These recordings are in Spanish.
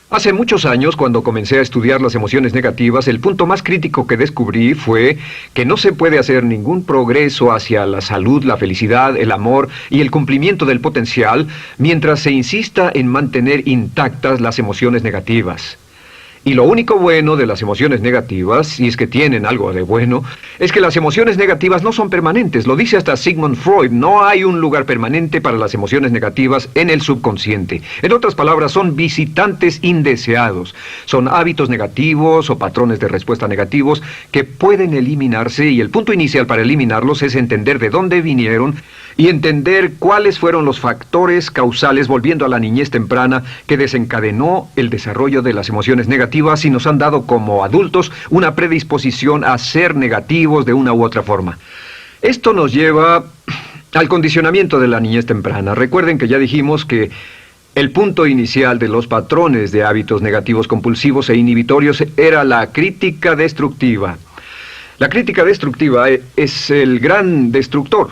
Hace muchos años, cuando comencé a estudiar las emociones negativas, el punto más crítico que descubrí fue que no se puede hacer ningún progreso hacia la salud, la felicidad, el amor y el cumplimiento del potencial mientras se insista en mantener intactas las emociones negativas. Y lo único bueno de las emociones negativas, si es que tienen algo de bueno, es que las emociones negativas no son permanentes. Lo dice hasta Sigmund Freud, no hay un lugar permanente para las emociones negativas en el subconsciente. En otras palabras, son visitantes indeseados. Son hábitos negativos o patrones de respuesta negativos que pueden eliminarse, y el punto inicial para eliminarlos es entender de dónde vinieron y entender cuáles fueron los factores causales, volviendo a la niñez temprana, que desencadenó el desarrollo de las emociones negativas y nos han dado como adultos una predisposición a ser negativos de una u otra forma. Esto nos lleva al condicionamiento de la niñez temprana. Recuerden que ya dijimos que el punto inicial de los patrones de hábitos negativos compulsivos e inhibitorios era la crítica destructiva. La crítica destructiva es el gran destructor.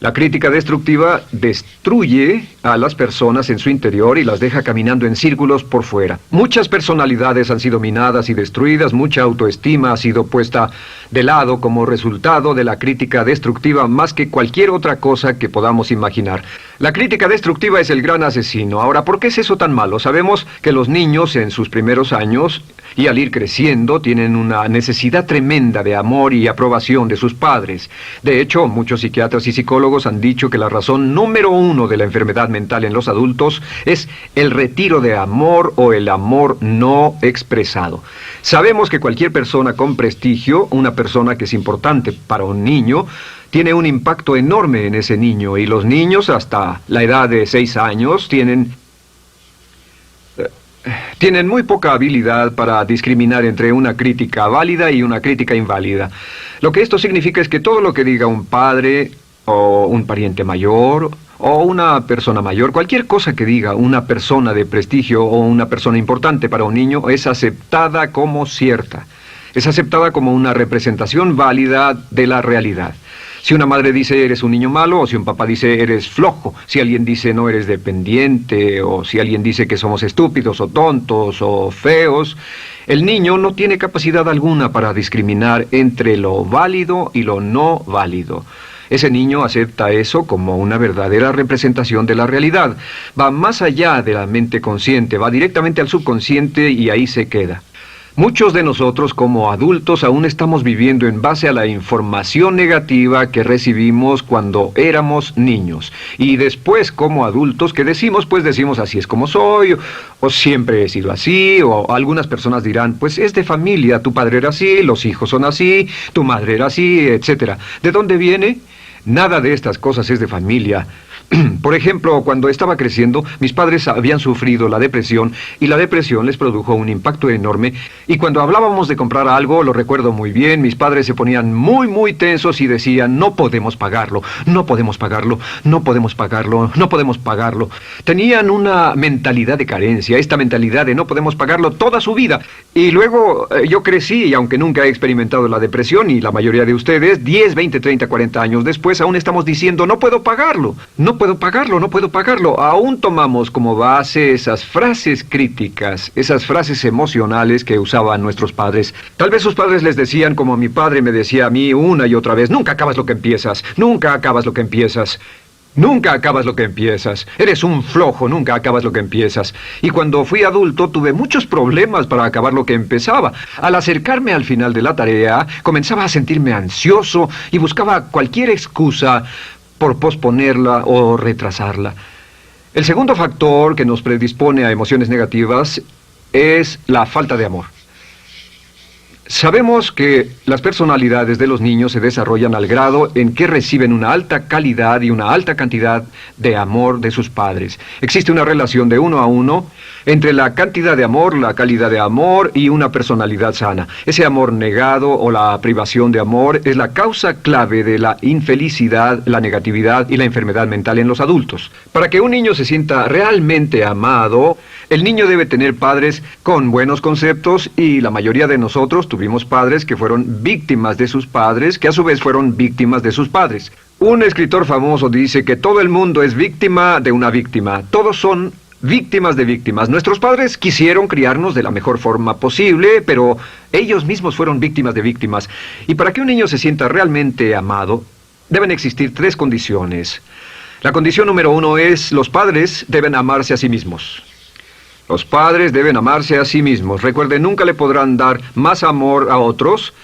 La crítica destructiva destruye a las personas en su interior y las deja caminando en círculos por fuera. Muchas personalidades han sido minadas y destruidas, mucha autoestima ha sido puesta de lado como resultado de la crítica destructiva más que cualquier otra cosa que podamos imaginar. La crítica destructiva es el gran asesino. Ahora, ¿por qué es eso tan malo? Sabemos que los niños en sus primeros años y al ir creciendo tienen una necesidad tremenda de amor y aprobación de sus padres. De hecho, muchos psiquiatras y psicólogos han dicho que la razón número uno de la enfermedad mental en los adultos es el retiro de amor o el amor no expresado. Sabemos que cualquier persona con prestigio, una persona que es importante para un niño, tiene un impacto enorme en ese niño, y los niños hasta la edad de 6 años tienen muy poca habilidad para discriminar entre una crítica válida y una crítica inválida. Lo que esto significa es que todo lo que diga un padre o un pariente mayor o una persona mayor, cualquier cosa que diga una persona de prestigio o una persona importante para un niño es aceptada como cierta. Es aceptada como una representación válida de la realidad. Si una madre dice eres un niño malo, o si un papá dice eres flojo, si alguien dice no eres dependiente, o si alguien dice que somos estúpidos o tontos o feos, el niño no tiene capacidad alguna para discriminar entre lo válido y lo no válido. Ese niño acepta eso como una verdadera representación de la realidad. Va más allá de la mente consciente, va directamente al subconsciente y ahí se queda. Muchos de nosotros como adultos aún estamos viviendo en base a la información negativa que recibimos cuando éramos niños. Y después como adultos, ¿qué decimos? Pues decimos así es como soy, o siempre he sido así, o algunas personas dirán, pues es de familia, tu padre era así, los hijos son así, tu madre era así, etc. ¿De dónde viene? Nada de estas cosas es de familia. Por ejemplo, cuando estaba creciendo, mis padres habían sufrido la depresión y la depresión les produjo un impacto enorme. Y cuando hablábamos de comprar algo, lo recuerdo muy bien, mis padres se ponían muy tensos y decían, no podemos pagarlo, no podemos pagarlo, no podemos pagarlo, no podemos pagarlo. Tenían una mentalidad de carencia, esta mentalidad de no podemos pagarlo toda su vida. Y luego yo crecí y aunque nunca he experimentado la depresión, y la mayoría de ustedes, 10, 20, 30, 40 años después, aún estamos diciendo, no puedo pagarlo, no puedo pagarlo, no puedo pagarlo. Aún tomamos como base esas frases críticas, esas frases emocionales que usaban nuestros padres. Tal vez sus padres les decían como mi padre me decía a mí una y otra vez, nunca acabas lo que empiezas, nunca acabas lo que empiezas. Nunca acabas lo que empiezas. Eres un flojo, nunca acabas lo que empiezas. Y cuando fui adulto tuve muchos problemas para acabar lo que empezaba. Al acercarme al final de la tarea, comenzaba a sentirme ansioso y buscaba cualquier excusa por posponerla o retrasarla. El segundo factor que nos predispone a emociones negativas es la falta de amor. Sabemos que las personalidades de los niños se desarrollan al grado en que reciben una alta calidad y una alta cantidad de amor de sus padres. Existe una relación de 1 a 1 entre la cantidad de amor, la calidad de amor y una personalidad sana. Ese amor negado o la privación de amor es la causa clave de la infelicidad, la negatividad y la enfermedad mental en los adultos. Para que un niño se sienta realmente amado, el niño debe tener padres con buenos conceptos, y la mayoría de nosotros tuvimos padres que fueron víctimas de sus padres, que a su vez fueron víctimas de sus padres. Un escritor famoso dice que todo el mundo es víctima de una víctima. Todos son víctimas de víctimas. Nuestros padres quisieron criarnos de la mejor forma posible, pero ellos mismos fueron víctimas de víctimas. Y para que un niño se sienta realmente amado, deben existir 3 condiciones. La condición número 1 es: los padres deben amarse a sí mismos. Los padres deben amarse a sí mismos. Recuerden, nunca le podrán dar más amor a otros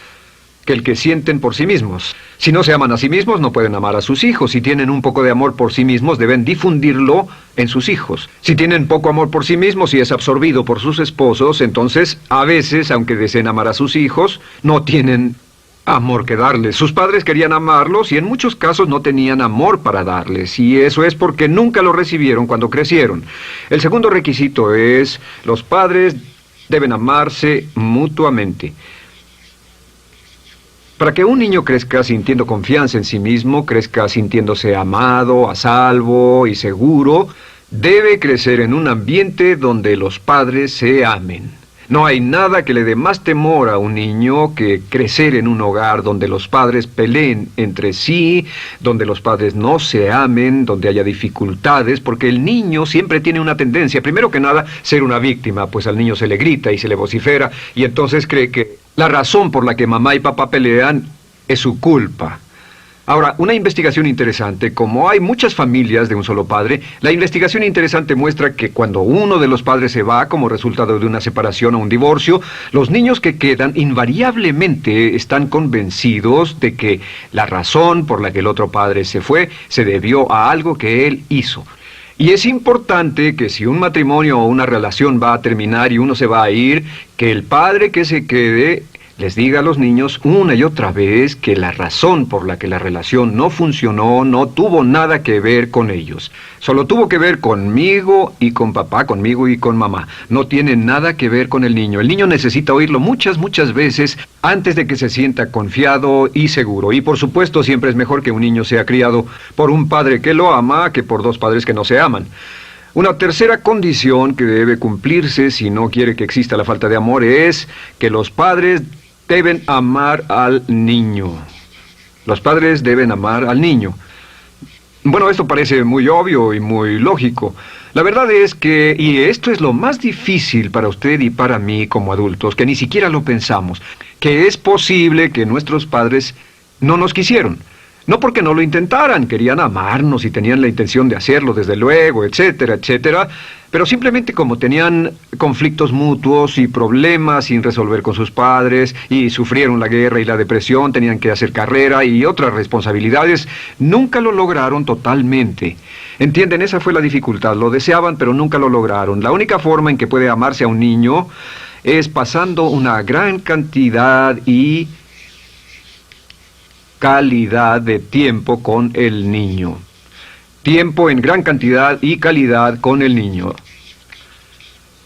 que el que sienten por sí mismos. Si no se aman a sí mismos, no pueden amar a sus hijos. Si tienen un poco de amor por sí mismos, deben difundirlo en sus hijos. Si tienen poco amor por sí mismos y es absorbido por sus esposos, entonces, a veces, aunque deseen amar a sus hijos, no tienen amor que darles. Sus padres querían amarlos y en muchos casos no tenían amor para darles. Y eso es porque nunca lo recibieron cuando crecieron. El segundo requisito es: los padres deben amarse mutuamente. Para que un niño crezca sintiendo confianza en sí mismo, crezca sintiéndose amado, a salvo y seguro, debe crecer en un ambiente donde los padres se amen. No hay nada que le dé más temor a un niño que crecer en un hogar donde los padres peleen entre sí, donde los padres no se amen, donde haya dificultades, porque el niño siempre tiene una tendencia, primero que nada, ser una víctima, pues al niño se le grita y se le vocifera, y entonces cree que la razón por la que mamá y papá pelean es su culpa. Ahora, una investigación interesante: como hay muchas familias de un solo padre, la investigación interesante muestra que cuando uno de los padres se va como resultado de una separación o un divorcio, los niños que quedan invariablemente están convencidos de que la razón por la que el otro padre se fue se debió a algo que él hizo. Y es importante que si un matrimonio o una relación va a terminar y uno se va a ir, que el padre que se quede les diga a los niños una y otra vez que la razón por la que la relación no funcionó no tuvo nada que ver con ellos. Solo tuvo que ver conmigo y con papá, conmigo y con mamá. No tiene nada que ver con el niño. El niño necesita oírlo muchas veces antes de que se sienta confiado y seguro. Y por supuesto, siempre es mejor que un niño sea criado por un padre que lo ama que por 2 padres que no se aman. Una tercera condición que debe cumplirse si no quiere que exista la falta de amor es que los padres deben amar al niño. Los padres deben amar al niño. Bueno, esto parece muy obvio y muy lógico. La verdad es que, y esto es lo más difícil para usted y para mí como adultos, que ni siquiera lo pensamos, que es posible que nuestros padres no nos quisieron. No porque no lo intentaran, querían amarnos y tenían la intención de hacerlo, desde luego, etcétera, etcétera, pero simplemente como tenían conflictos mutuos y problemas sin resolver con sus padres, y sufrieron la guerra y la depresión, tenían que hacer carrera y otras responsabilidades, nunca lo lograron totalmente. ¿Entienden? Esa fue la dificultad. Lo deseaban, pero nunca lo lograron. La única forma en que puede amarse a un niño es pasando una gran cantidad y calidad de tiempo con el niño. Tiempo en gran cantidad y calidad con el niño.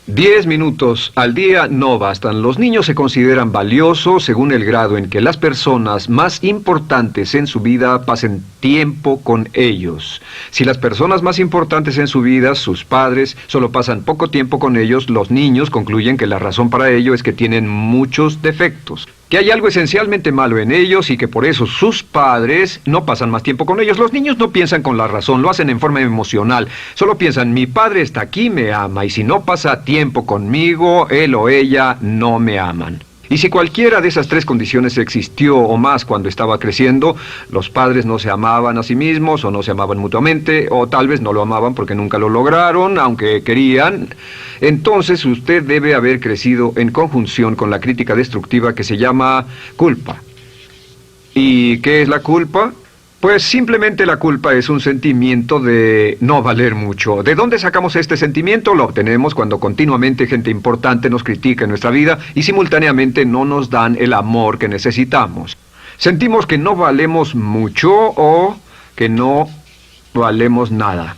10 minutos al día no bastan. Los niños se consideran valiosos según el grado en que las personas más importantes en su vida pasen tiempo con ellos. Si las personas más importantes en su vida, sus padres, solo pasan poco tiempo con ellos, los niños concluyen que la razón para ello es que tienen muchos defectos, que hay algo esencialmente malo en ellos y que por eso sus padres no pasan más tiempo con ellos. Los niños no piensan con la razón, lo hacen en forma emocional. Solo piensan: mi padre está aquí, me ama, y si no pasa tiempo conmigo, él o ella no me aman. Y si cualquiera de esas 3 condiciones existió o más cuando estaba creciendo, los padres no se amaban a sí mismos, o no se amaban mutuamente, o tal vez no lo amaban porque nunca lo lograron, aunque querían, entonces usted debe haber crecido en conjunción con la crítica destructiva que se llama culpa. ¿Y qué es la culpa? Pues simplemente la culpa es un sentimiento de no valer mucho. ¿De dónde sacamos este sentimiento? Lo obtenemos cuando continuamente gente importante nos critica en nuestra vida y simultáneamente no nos dan el amor que necesitamos. Sentimos que no valemos mucho o que no valemos nada.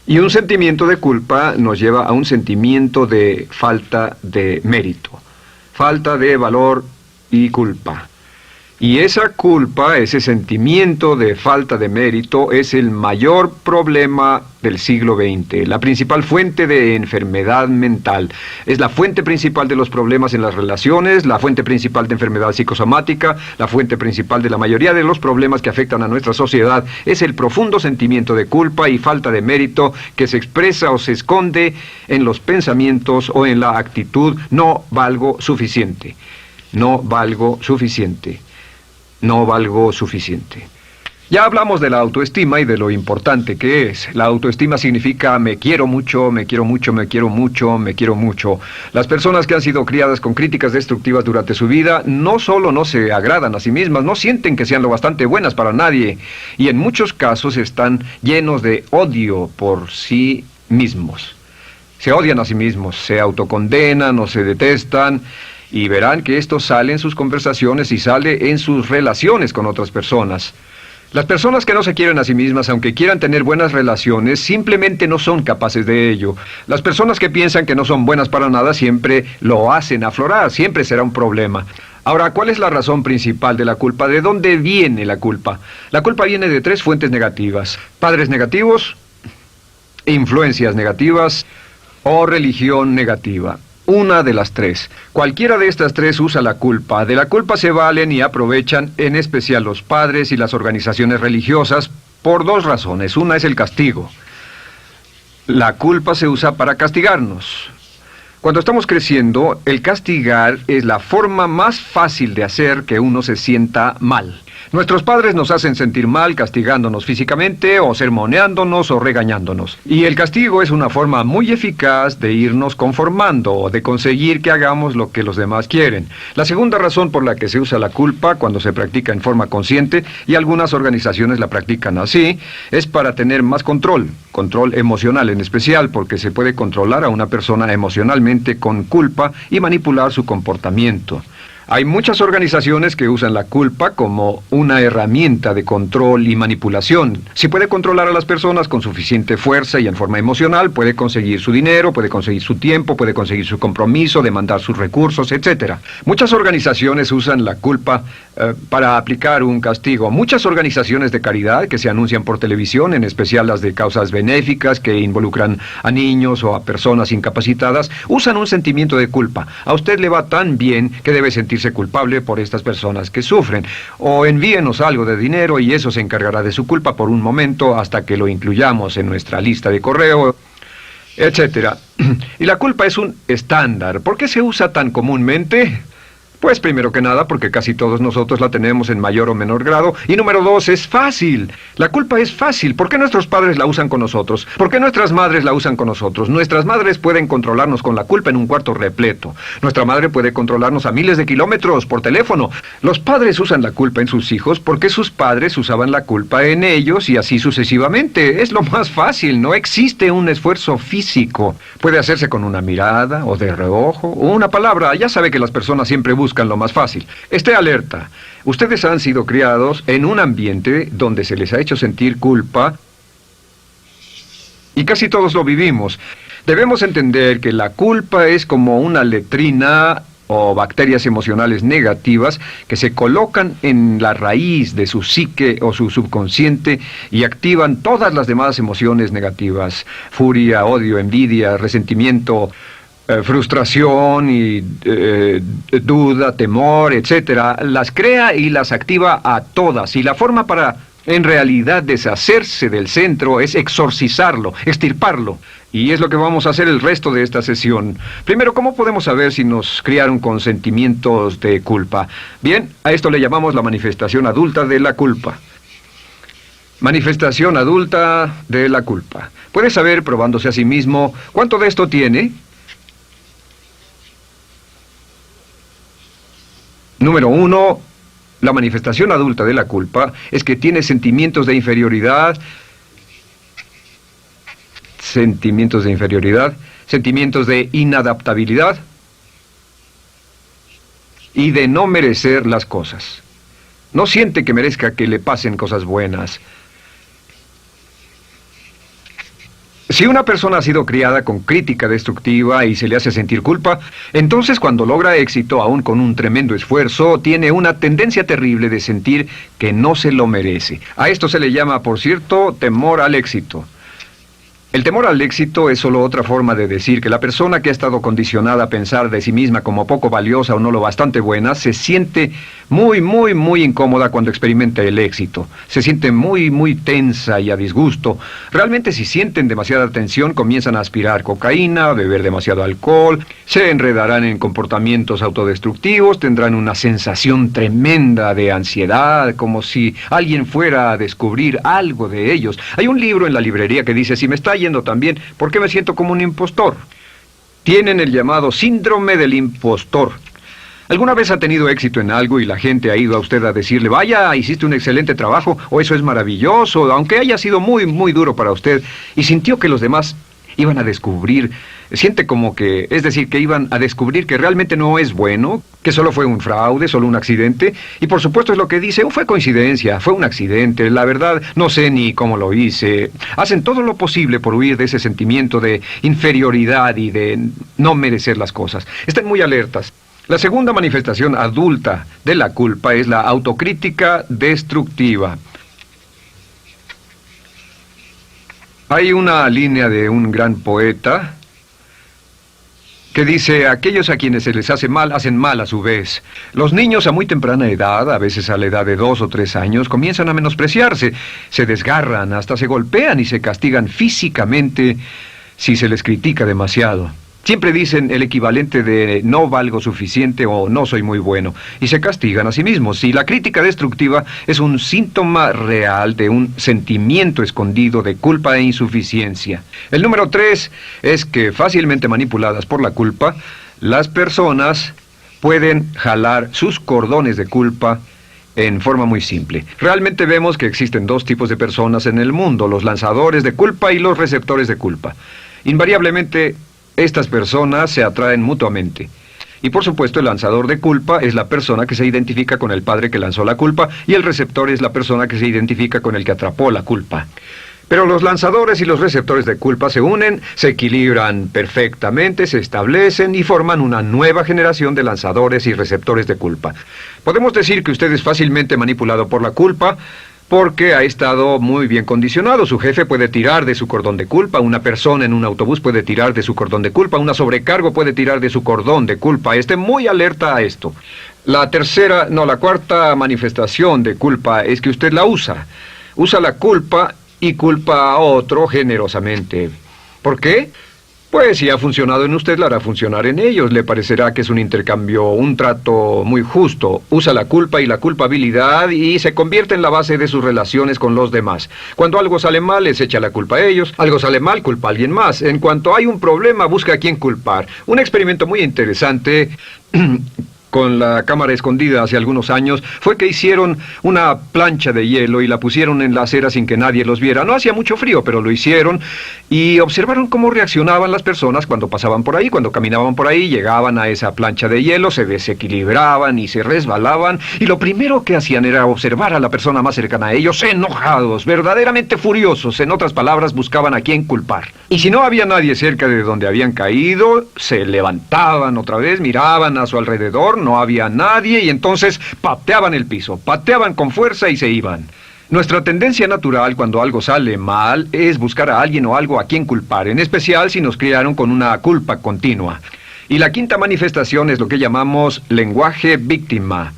Y un sentimiento de culpa nos lleva a un sentimiento de falta de mérito, falta de valor y culpa. Y esa culpa, ese sentimiento de falta de mérito, es el mayor problema del siglo XX, la principal fuente de enfermedad mental. Es la fuente principal de los problemas en las relaciones, la fuente principal de enfermedad psicosomática, la fuente principal de la mayoría de los problemas que afectan a nuestra sociedad. Es el profundo sentimiento de culpa y falta de mérito que se expresa o se esconde en los pensamientos o en la actitud: no valgo suficiente, no valgo suficiente. No valgo suficiente. Ya hablamos de la autoestima y de lo importante que es. La autoestima significa me quiero mucho, me quiero mucho, me quiero mucho, me quiero mucho. Las personas que han sido criadas con críticas destructivas durante su vida no solo no se agradan a sí mismas, no sienten que sean lo bastante buenas para nadie, y en muchos casos están llenos de odio por sí mismos. Se odian a sí mismos, se autocondenan o se detestan. Y verán que esto sale en sus conversaciones y sale en sus relaciones con otras personas. Las personas que no se quieren a sí mismas, aunque quieran tener buenas relaciones, simplemente no son capaces de ello. Las personas que piensan que no son buenas para nada siempre lo hacen aflorar, siempre será un problema. Ahora, ¿cuál es la razón principal de la culpa? ¿De dónde viene la culpa? La culpa viene de 3 fuentes negativas: padres negativos, influencias negativas o religión negativa. Una de las 3. Cualquiera de estas 3 usa la culpa. De la culpa se valen y aprovechan, en especial los padres y las organizaciones religiosas, por 2 razones. Una es el castigo. La culpa se usa para castigarnos. Cuando estamos creciendo, el castigar es la forma más fácil de hacer que uno se sienta mal. Nuestros padres nos hacen sentir mal castigándonos físicamente o sermoneándonos o regañándonos. Y el castigo es una forma muy eficaz de irnos conformando o de conseguir que hagamos lo que los demás quieren. La segunda razón por la que se usa la culpa cuando se practica en forma consciente, y algunas organizaciones la practican así, es para tener más control emocional en especial, porque se puede controlar a una persona emocionalmente con culpa y manipular su comportamiento. Hay muchas organizaciones que usan la culpa como una herramienta de control y manipulación. Si puede controlar a las personas con suficiente fuerza y en forma emocional, puede conseguir su dinero, puede conseguir su tiempo, puede conseguir su compromiso, demandar sus recursos, etc. Muchas organizaciones usan la culpa para aplicar un castigo. Muchas organizaciones de caridad que se anuncian por televisión, en especial las de causas benéficas que involucran a niños o a personas incapacitadas, usan un sentimiento de culpa. A usted le va tan bien que debe sentirse culpable por estas personas que sufren. O envíenos algo de dinero y eso se encargará de su culpa por un momento hasta que lo incluyamos en nuestra lista de correo, etc. Y la culpa es un estándar. ¿Por qué se usa tan comúnmente? Pues primero que nada porque casi todos nosotros la tenemos en mayor o menor grado. Y número 2, es fácil. La culpa es fácil. ¿Por qué nuestros padres la usan con nosotros? ¿Por qué nuestras madres la usan con nosotros? Nuestras madres pueden controlarnos con la culpa en un cuarto repleto. Nuestra madre puede controlarnos a miles de kilómetros por teléfono. Los padres usan la culpa en sus hijos porque sus padres usaban la culpa en ellos y así sucesivamente. Es lo más fácil. No existe un esfuerzo físico. Puede hacerse con una mirada o de reojo o una palabra. Ya sabe que las personas siempre buscan lo más fácil. Esté alerta. Ustedes han sido criados en un ambiente donde se les ha hecho sentir culpa y casi todos lo vivimos. Debemos entender que la culpa es como una letrina o bacterias emocionales negativas que se colocan en la raíz de su psique o su subconsciente y activan todas las demás emociones negativas: furia, odio, envidia, resentimiento, frustración y duda, temor, etcétera. Las crea y las activa a todas. Y la forma para, en realidad, deshacerse del centro es exorcizarlo, extirparlo. Y es lo que vamos a hacer el resto de esta sesión. Primero, ¿cómo podemos saber si nos criaron con sentimientos de culpa? Bien, a esto le llamamos la manifestación adulta de la culpa. Manifestación adulta de la culpa. Puede saber, probándose a sí mismo, cuánto de esto tiene. Número 1, la manifestación adulta de la culpa es que tiene sentimientos de inferioridad, sentimientos de inadaptabilidad y de no merecer las cosas. No siente que merezca que le pasen cosas buenas. Si una persona ha sido criada con crítica destructiva y se le hace sentir culpa, entonces cuando logra éxito, aún con un tremendo esfuerzo, tiene una tendencia terrible de sentir que no se lo merece. A esto se le llama, por cierto, temor al éxito. El temor al éxito es solo otra forma de decir que la persona que ha estado condicionada a pensar de sí misma como poco valiosa o no lo bastante buena, se siente muy incómoda cuando experimenta el éxito. Se siente muy tensa y a disgusto. Realmente si sienten demasiada tensión, comienzan a aspirar cocaína, a beber demasiado alcohol, se enredarán en comportamientos autodestructivos, tendrán una sensación tremenda de ansiedad, como si alguien fuera a descubrir algo de ellos. Hay un libro en la librería que dice, si me está yendo tan bien, ¿por qué me siento como un impostor? Tienen el llamado síndrome del impostor. ¿Alguna vez ha tenido éxito en algo y la gente ha ido a usted a decirle, vaya, hiciste un excelente trabajo, o eso es maravilloso, aunque haya sido muy duro para usted, y sintió que los demás iban a descubrir, siente como que, es decir, que iban a descubrir que realmente no es bueno, que solo fue un fraude, solo un accidente, y por supuesto es lo que dice, fue coincidencia, fue un accidente, la verdad, no sé ni cómo lo hice. Hacen todo lo posible por huir de ese sentimiento de inferioridad y de no merecer las cosas. Estén muy alertas. La segunda manifestación adulta de la culpa es la autocrítica destructiva. Hay una línea de un gran poeta que dice, aquellos a quienes se les hace mal, hacen mal a su vez. Los niños a muy temprana edad, a veces a la edad de 2 o 3 años, comienzan a menospreciarse, se desgarran, hasta se golpean y se castigan físicamente si se les critica demasiado. Siempre dicen el equivalente de no valgo suficiente o no soy muy bueno, y se castigan a sí mismos. Y la crítica destructiva es un síntoma real de un sentimiento escondido de culpa e insuficiencia. El número 3 es que, fácilmente manipuladas por la culpa, las personas pueden jalar sus cordones de culpa en forma muy simple. Realmente vemos que existen 2 tipos de personas en el mundo, los lanzadores de culpa y los receptores de culpa. Invariablemente, estas personas se atraen mutuamente. Y por supuesto el lanzador de culpa es la persona que se identifica con el padre que lanzó la culpa y el receptor es la persona que se identifica con el que atrapó la culpa. Pero los lanzadores y los receptores de culpa se unen, se equilibran perfectamente, se establecen y forman una nueva generación de lanzadores y receptores de culpa. Podemos decir que usted es fácilmente manipulado por la culpa, porque ha estado muy bien condicionado. Su jefe puede tirar de su cordón de culpa, una persona en un autobús puede tirar de su cordón de culpa, una sobrecargo puede tirar de su cordón de culpa. Esté muy alerta a esto. La cuarta manifestación de culpa es que usted la usa. Usa la culpa y culpa a otro generosamente. ¿Por qué? Pues si ha funcionado en usted, la hará funcionar en ellos. Le parecerá que es un intercambio, un trato muy justo. Usa la culpa y la culpabilidad y se convierte en la base de sus relaciones con los demás. Cuando algo sale mal, les echa la culpa a ellos. Algo sale mal, culpa a alguien más. En cuanto hay un problema, busca a quién culpar. Un experimento muy interesante con la cámara escondida hace algunos años, fue que hicieron una plancha de hielo y la pusieron en la acera sin que nadie los viera. No hacía mucho frío, pero lo hicieron y observaron cómo reaccionaban las personas cuando pasaban por ahí, cuando caminaban por ahí, llegaban a esa plancha de hielo, se desequilibraban y se resbalaban, y lo primero que hacían era observar a la persona más cercana a ellos, enojados, verdaderamente furiosos. En otras palabras, buscaban a quién culpar. Y si no había nadie cerca de donde habían caído, se levantaban otra vez, miraban a su alrededor, no había nadie y entonces pateaban el piso, pateaban con fuerza y se iban. Nuestra tendencia natural cuando algo sale mal es buscar a alguien o algo a quien culpar, en especial si nos criaron con una culpa continua. Y la quinta manifestación es lo que llamamos lenguaje víctima.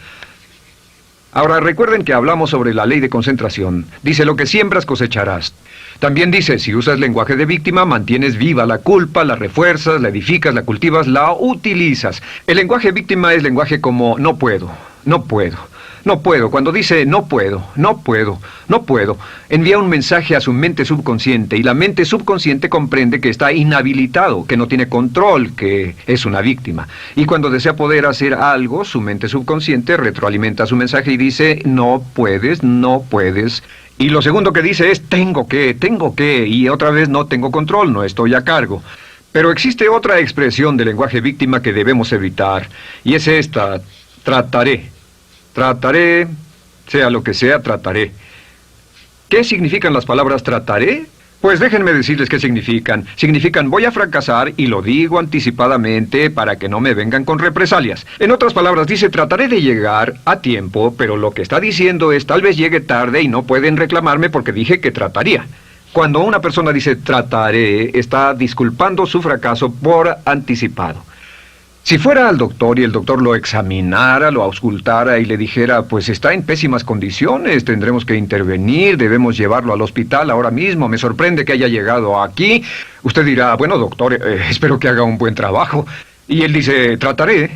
Ahora recuerden que hablamos sobre la ley de concentración. Dice, lo que siembras cosecharás. También dice, si usas lenguaje de víctima, mantienes viva la culpa, la refuerzas, la edificas, la cultivas, la utilizas. El lenguaje víctima es lenguaje como no puedo, no puedo, no puedo. Cuando dice no puedo, no puedo, no puedo, envía un mensaje a su mente subconsciente y la mente subconsciente comprende que está inhabilitado, que no tiene control, que es una víctima. Y cuando desea poder hacer algo, su mente subconsciente retroalimenta su mensaje y dice no puedes, no puedes. Y lo segundo que dice es tengo que, y otra vez no tengo control, no estoy a cargo. Pero existe otra expresión del lenguaje víctima que debemos evitar, y es esta, trataré. Trataré, sea lo que sea, trataré. ¿Qué significan las palabras trataré? Pues déjenme decirles qué significan. Significan voy a fracasar y lo digo anticipadamente para que no me vengan con represalias. En otras palabras, dice trataré de llegar a tiempo, pero lo que está diciendo es tal vez llegue tarde y no pueden reclamarme porque dije que trataría. Cuando una persona dice trataré, está disculpando su fracaso por anticipado. Si fuera al doctor y el doctor lo examinara, lo auscultara y le dijera, pues está en pésimas condiciones, tendremos que intervenir, debemos llevarlo al hospital ahora mismo, me sorprende que haya llegado aquí. Usted dirá, bueno doctor, espero que haga un buen trabajo. Y él dice, trataré.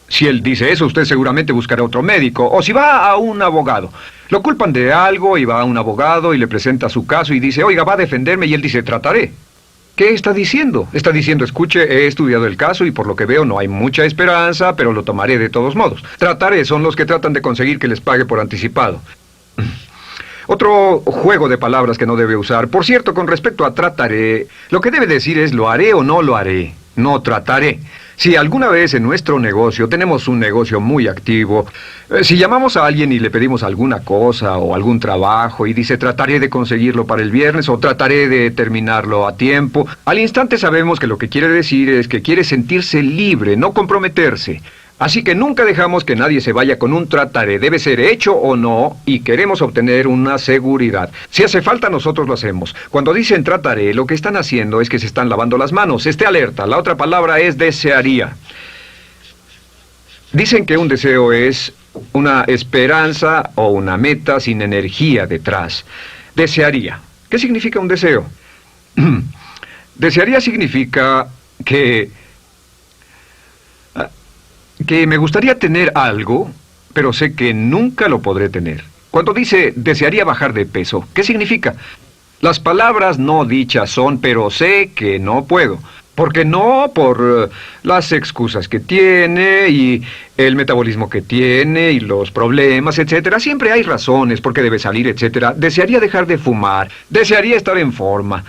Si él dice eso, usted seguramente buscará otro médico. O si va a un abogado. Lo culpan de algo y va a un abogado y le presenta su caso y dice, oiga, va a defenderme, y él dice, trataré. ¿Qué está diciendo? Está diciendo, escuche, he estudiado el caso y por lo que veo no hay mucha esperanza, pero lo tomaré de todos modos. Trataré son los que tratan de conseguir que les pague por anticipado. Otro juego de palabras que no debe usar. Por cierto, con respecto a trataré, lo que debe decir es lo haré o no lo haré. No trataré. Si alguna vez en nuestro negocio, tenemos un negocio muy activo, si llamamos a alguien y le pedimos alguna cosa o algún trabajo y dice trataré de conseguirlo para el viernes o trataré de terminarlo a tiempo, al instante sabemos que lo que quiere decir es que quiere sentirse libre, no comprometerse. Así que nunca dejamos que nadie se vaya con un trataré, debe ser hecho o no, y queremos obtener una seguridad. Si hace falta, nosotros lo hacemos. Cuando dicen trataré, lo que están haciendo es que se están lavando las manos. Esté alerta, la otra palabra es desearía. Dicen que un deseo es una esperanza o una meta sin energía detrás. Desearía. ¿Qué significa un deseo? Desearía significa que me gustaría tener algo, pero sé que nunca lo podré tener. Cuando dice desearía bajar de peso, ¿qué significa? Las palabras no dichas son, pero sé que no puedo. ¿Por qué no? Por las excusas que tiene y el metabolismo que tiene y los problemas, etcétera. Siempre hay razones por qué debe salir, etcétera. Desearía dejar de fumar, desearía estar en forma.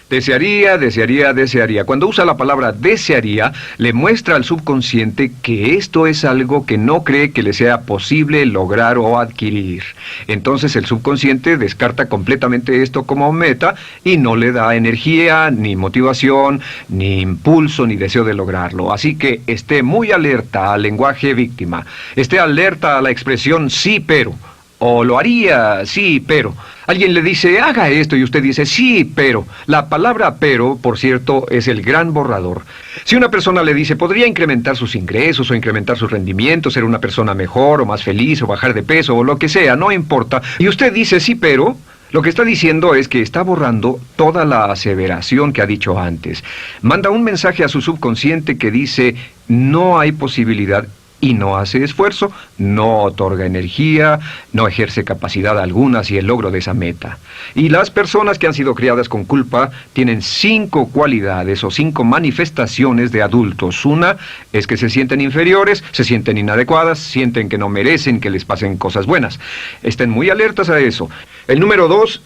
Desearía, desearía, desearía. Cuando usa la palabra desearía, le muestra al subconsciente que esto es algo que no cree que le sea posible lograr o adquirir. Entonces el subconsciente descarta completamente esto como meta y no le da energía, ni motivación, ni impulso, ni deseo de lograrlo. Así que esté muy alerta al lenguaje víctima. Esté alerta a la expresión sí, pero. O lo haría, sí, pero. Alguien le dice, haga esto, y usted dice, sí, pero. La palabra pero, por cierto, es el gran borrador. Si una persona le dice, podría incrementar sus ingresos o incrementar su rendimiento, ser una persona mejor o más feliz o bajar de peso o lo que sea, no importa. Y usted dice, sí, pero. Lo que está diciendo es que está borrando toda la aseveración que ha dicho antes. Manda un mensaje a su subconsciente que dice, no hay posibilidad. Y no hace esfuerzo, no otorga energía, no ejerce capacidad alguna hacia el logro de esa meta. Y las personas que han sido criadas con culpa tienen 5 cualidades o 5 manifestaciones de adultos. Una es que se sienten inferiores, se sienten inadecuadas, sienten que no merecen que les pasen cosas buenas. Estén muy alertas a eso. El número 2...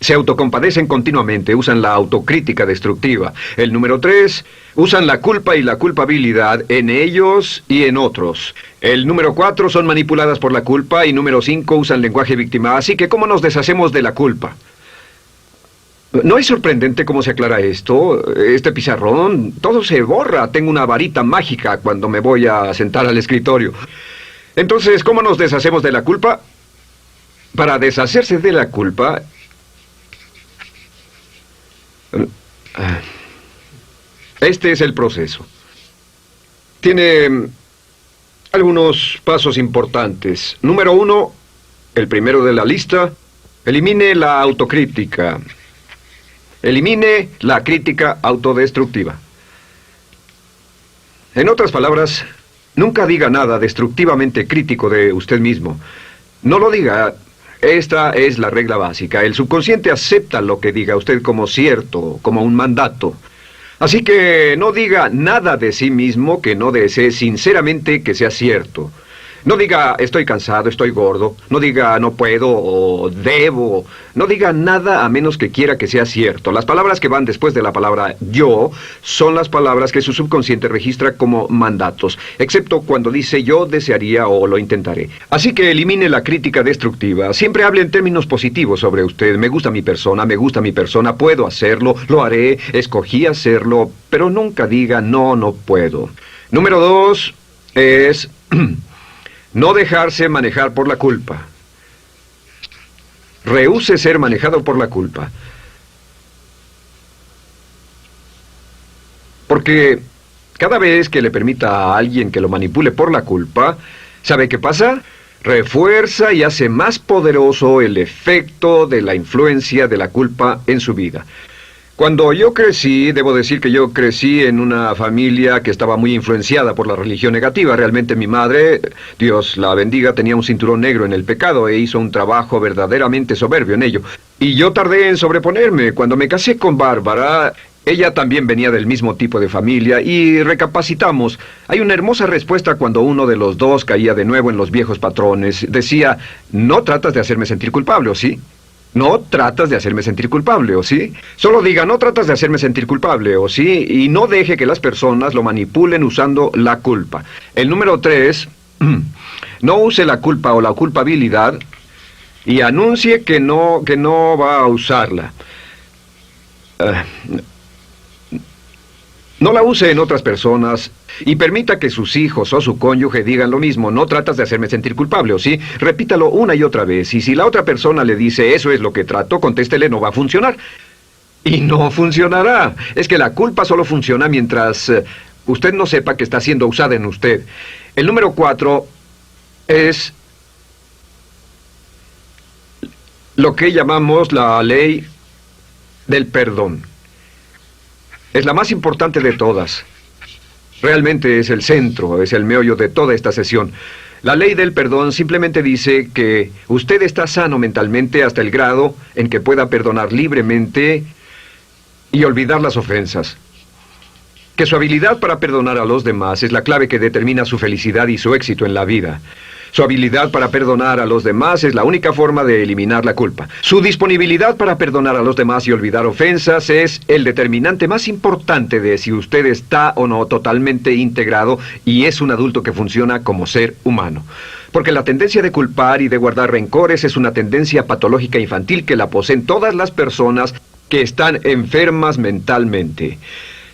se autocompadecen continuamente, usan la autocrítica destructiva. El número 3, usan la culpa y la culpabilidad en ellos y en otros. El número 4, son manipuladas por la culpa. Y número 5, usan lenguaje víctima. Así que, ¿cómo nos deshacemos de la culpa? ¿No es sorprendente cómo se aclara esto? Este pizarrón, todo se borra. Tengo una varita mágica cuando me voy a sentar al escritorio. Entonces, ¿cómo nos deshacemos de la culpa? Para deshacerse de la culpa... este es el proceso. Tiene algunos pasos importantes. Número 1, el primero de la lista, elimine la autocrítica. Elimine la crítica autodestructiva. En otras palabras, nunca diga nada destructivamente crítico de usted mismo. No lo diga. Esta es la regla básica. El subconsciente acepta lo que diga usted como cierto, como un mandato. Así que no diga nada de sí mismo que no desee sinceramente que sea cierto. No diga estoy cansado, estoy gordo. No diga no puedo o debo. No diga nada a menos que quiera que sea cierto. Las palabras que van después de la palabra yo son las palabras que su subconsciente registra como mandatos, excepto cuando dice yo desearía o lo intentaré. Así que elimine la crítica destructiva. Siempre hable en términos positivos sobre usted. Me gusta mi persona, puedo hacerlo, lo haré, escogí hacerlo, pero nunca diga no, no puedo. Número 2 es no dejarse manejar por la culpa. Rehúse ser manejado por la culpa. Porque cada vez que le permita a alguien que lo manipule por la culpa, ¿sabe qué pasa? Refuerza y hace más poderoso el efecto de la influencia de la culpa en su vida. Cuando yo crecí, debo decir que yo crecí en una familia que estaba muy influenciada por la religión negativa. Realmente mi madre, Dios la bendiga, tenía un cinturón negro en el pecado e hizo un trabajo verdaderamente soberbio en ello. Y yo tardé en sobreponerme. Cuando me casé con Bárbara, ella también venía del mismo tipo de familia y recapacitamos. Hay una hermosa respuesta cuando uno de los dos caía de nuevo en los viejos patrones. Decía, no tratas de hacerme sentir culpable, ¿o sí? No tratas de hacerme sentir culpable, ¿o sí? Solo diga, no tratas de hacerme sentir culpable, ¿o sí? Y no deje que las personas lo manipulen usando la culpa. El número 3, no use la culpa o la culpabilidad y anuncie que no va a usarla. No la use en otras personas y permita que sus hijos o su cónyuge digan lo mismo. No tratas de hacerme sentir culpable, ¿o sí? Repítalo una y otra vez. Y si la otra persona le dice, eso es lo que trato, contéstele, no va a funcionar. Y no funcionará. Es que la culpa solo funciona mientras usted no sepa que está siendo usada en usted. El número 4 es lo que llamamos la ley del perdón. Es la más importante de todas. Realmente es el centro, es el meollo de toda esta sesión. La ley del perdón simplemente dice que usted está sano mentalmente hasta el grado en que pueda perdonar libremente y olvidar las ofensas. Que su habilidad para perdonar a los demás es la clave que determina su felicidad y su éxito en la vida. Su habilidad para perdonar a los demás es la única forma de eliminar la culpa. Su disponibilidad para perdonar a los demás y olvidar ofensas es el determinante más importante de si usted está o no totalmente integrado y es un adulto que funciona como ser humano. Porque la tendencia de culpar y de guardar rencores es una tendencia patológica infantil que la poseen todas las personas que están enfermas mentalmente.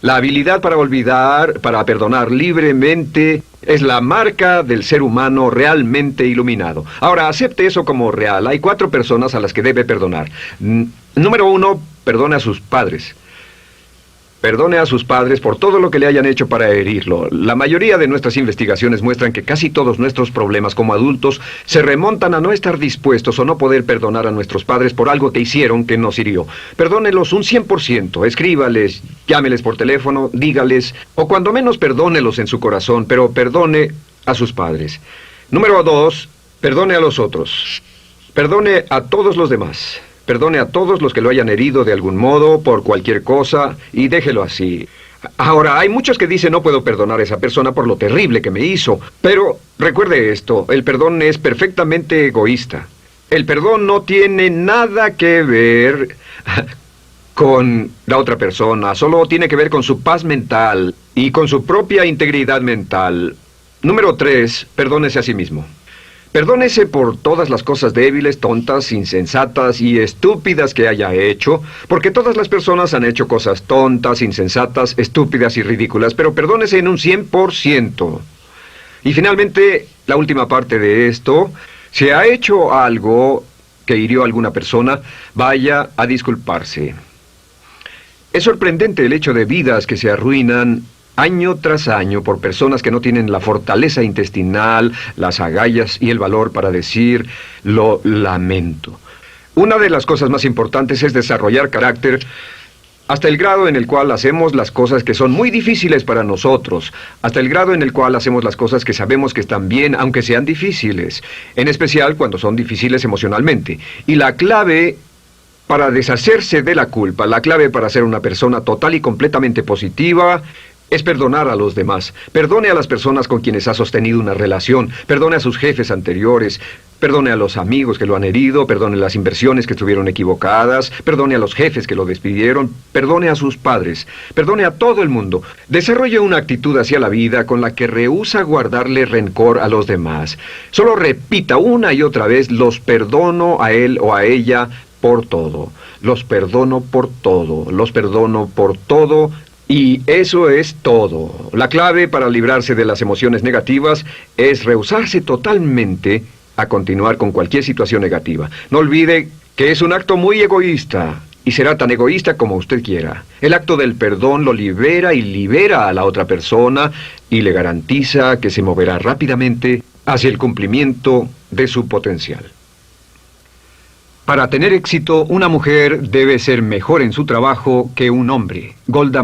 La habilidad para olvidar, para perdonar libremente, es la marca del ser humano realmente iluminado. Ahora, acepte eso como real. Hay 4 personas a las que debe perdonar. Número 1, perdone a sus padres. Perdone a sus padres por todo lo que le hayan hecho para herirlo. La mayoría de nuestras investigaciones muestran que casi todos nuestros problemas como adultos se remontan a no estar dispuestos o no poder perdonar a nuestros padres por algo que hicieron que nos hirió. Perdónelos un 100%, escríbales, llámeles por teléfono, dígales, o cuando menos perdónelos en su corazón, pero perdone a sus padres. Número 2, perdone a los otros. Perdone a todos los demás. Perdone a todos los que lo hayan herido de algún modo, por cualquier cosa, y déjelo así. Ahora, hay muchos que dicen no puedo perdonar a esa persona por lo terrible que me hizo. Pero recuerde esto, el perdón es perfectamente egoísta. El perdón no tiene nada que ver con la otra persona, solo tiene que ver con su paz mental y con su propia integridad mental. Número 3, perdónese a sí mismo. Perdónese por todas las cosas débiles, tontas, insensatas y estúpidas que haya hecho, porque todas las personas han hecho cosas tontas, insensatas, estúpidas y ridículas, pero perdónese en un 100%. Y finalmente, la última parte de esto, si ha hecho algo que hirió a alguna persona, vaya a disculparse. Es sorprendente el hecho de vidas que se arruinan año tras año por personas que no tienen la fortaleza intestinal, las agallas y el valor para decir lo lamento. Una de las cosas más importantes es desarrollar carácter hasta el grado en el cual hacemos las cosas que son muy difíciles para nosotros, hasta el grado en el cual hacemos las cosas que sabemos que están bien, aunque sean difíciles, en especial cuando son difíciles emocionalmente. Y la clave para deshacerse de la culpa, la clave para ser una persona total y completamente positiva, es perdonar a los demás. Perdone a las personas con quienes ha sostenido una relación. Perdone a sus jefes anteriores. Perdone a los amigos que lo han herido. Perdone las inversiones que estuvieron equivocadas. Perdone a los jefes que lo despidieron. Perdone a sus padres. Perdone a todo el mundo. Desarrolle una actitud hacia la vida con la que rehúsa guardarle rencor a los demás. Solo repita una y otra vez: los perdono a él o a ella por todo. Los perdono por todo. Los perdono por todo. Y eso es todo. La clave para librarse de las emociones negativas es rehusarse totalmente a continuar con cualquier situación negativa. No olvide que es un acto muy egoísta, y será tan egoísta como usted quiera. El acto del perdón lo libera y libera a la otra persona y le garantiza que se moverá rápidamente hacia el cumplimiento de su potencial. Para tener éxito, una mujer debe ser mejor en su trabajo que un hombre. Golda